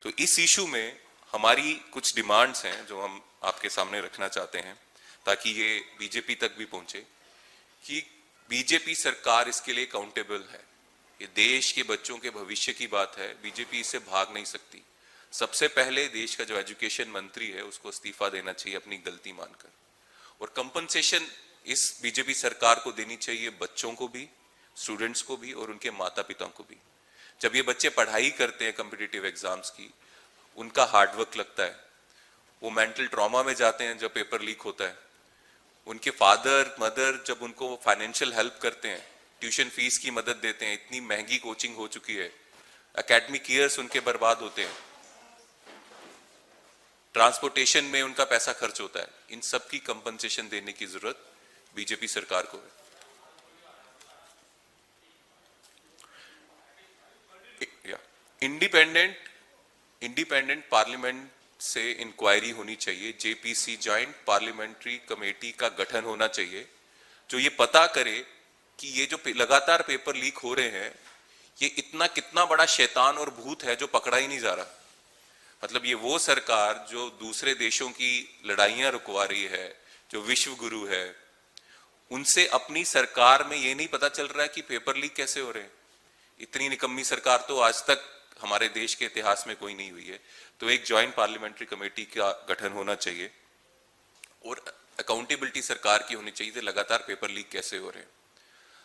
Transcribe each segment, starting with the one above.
तो इस इशू में हमारी कुछ डिमांड्स हैं जो हम आपके सामने रखना चाहते हैं ताकि ये बीजेपी तक भी पहुंचे कि बीजेपी सरकार इसके लिए अकाउंटेबल है। ये देश के बच्चों के भविष्य की बात है, बीजेपी इससे भाग नहीं सकती। सबसे पहले देश का जो एजुकेशन मंत्री है उसको इस्तीफा देना चाहिए अपनी गलती मानकर, और कंपनसेशन इस बीजेपी सरकार को देनी चाहिए बच्चों को भी, स्टूडेंट्स को भी और उनके माता पिता को भी। जब ये बच्चे पढ़ाई करते हैं कॉम्पिटिटिव एग्जाम्स की, उनका हार्डवर्क लगता है, वो मेंटल ट्रॉमा में जाते हैं जब पेपर लीक होता है। उनके फादर मदर जब उनको फाइनेंशियल हेल्प करते हैं, ट्यूशन फीस की मदद देते हैं, इतनी महंगी कोचिंग हो चुकी है, एकेडमिक ईयर्स उनके बर्बाद होते हैं, ट्रांसपोर्टेशन में उनका पैसा खर्च होता है। इन सब की कंपनसेशन देने की जरूरत बीजेपी सरकार को है। इंडिपेंडेंट पार्लियामेंट से इंक्वायरी होनी चाहिए, जेपीसी जॉइंट पार्लियामेंट्री कमेटी का गठन होना चाहिए जो ये पता करे कि ये जो लगातार पेपर लीक हो रहे हैं ये कितना बड़ा शैतान और भूत है जो पकड़ा ही नहीं जा रहा। मतलब ये वो सरकार जो दूसरे देशों की लड़ाइयां रुकवा रही है, जो विश्व गुरु है, उनसे अपनी सरकार में ये नहीं पता चल रहा है कि पेपर लीक कैसे हो रहे हैं। इतनी निकम्मी सरकार तो आज तक हमारे देश के इतिहास में कोई नहीं हुई है। तो एक जॉइंट पार्लियामेंट्री कमेटी का गठन होना चाहिए और अकाउंटेबिलिटी सरकार की होनी चाहिए कि लगातार पेपर लीक कैसे हो रहे हैं।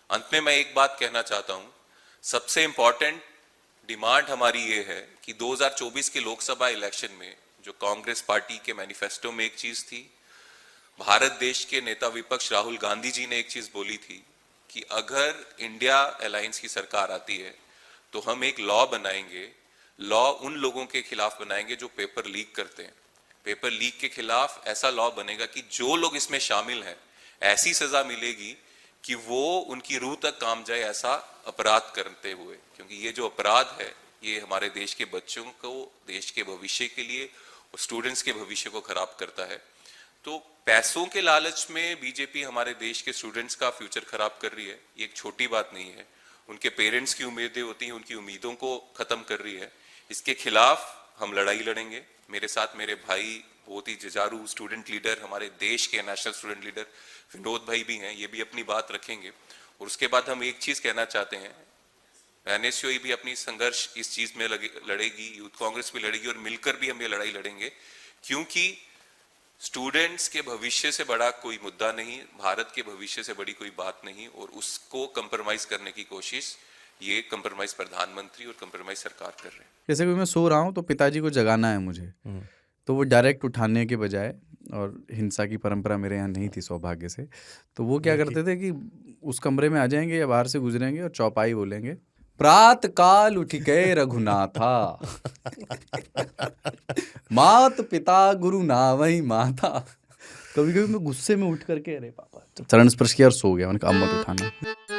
अंत में मैं एक बात कहना चाहता हूं, सबसे इंपॉर्टेंट डिमांड हमारी ये है कि 2024 के लोकसभा इलेक्शन में जो कांग्रेस पार्टी के मैनिफेस्टो में एक चीज थी, भारत देश के नेता विपक्ष राहुल गांधी जी ने एक चीज बोली थी कि अगर इंडिया अलायंस की सरकार आती है तो हम एक लॉ बनाएंगे, लॉ उन लोगों के खिलाफ बनाएंगे जो पेपर लीक करते हैं। पेपर लीक के खिलाफ ऐसा लॉ बनेगा कि जो लोग इसमें शामिल हैं ऐसी सजा मिलेगी कि वो उनकी रूह तक काम जाए ऐसा अपराध करते हुए, क्योंकि ये जो अपराध है ये हमारे देश के बच्चों को, देश के भविष्य के लिए और स्टूडेंट्स के भविष्य को खराब करता है। तो पैसों के लालच में बीजेपी हमारे देश के स्टूडेंट्स का फ्यूचर खराब कर रही है, ये एक छोटी बात नहीं है। उनके पेरेंट्स की उम्मीदें होती हैं, उनकी उम्मीदों को खत्म कर रही है। इसके खिलाफ हम लड़ाई लड़ेंगे। मेरे साथ मेरे भाई बहुत ही जुझारू स्टूडेंट लीडर, हमारे देश के नेशनल स्टूडेंट लीडर विनोद भाई भी हैं, ये भी अपनी बात रखेंगे। और उसके बाद हम एक चीज कहना चाहते हैं, एनएसयूआई भी अपनी संघर्ष इस चीज में लड़ेगी, यूथ कांग्रेस भी लड़ेगी और मिलकर भी हम ये लड़ाई लड़ेंगे, क्योंकि स्टूडेंट्स के भविष्य से बड़ा कोई मुद्दा नहीं, भारत के भविष्य से बड़ी कोई बात नहीं, और उसको कंप्रोमाइज करने की कोशिश ये कंप्रोमाइज प्रधानमंत्री और कंप्रोमाइज सरकार कर रहे हैं। जैसे कि मैं सो रहा हूँ तो पिताजी को जगाना है मुझे, तो वो डायरेक्ट उठाने के बजाय, और हिंसा की परंपरा मेरे यहाँ नहीं थी सौभाग्य से, तो वो क्या करते थे कि उस कमरे में आ जाएंगे या बाहर से गुजरेंगे और चौपाई बोलेंगे, प्रात काल उठ के रघुनाथा मात पिता गुरु नावई माता। कभी कभी मैं गुस्से में उठ करके अरे पापा चरण स्पर्श किया और सो गया, मैंने कहा अब मत उठाना।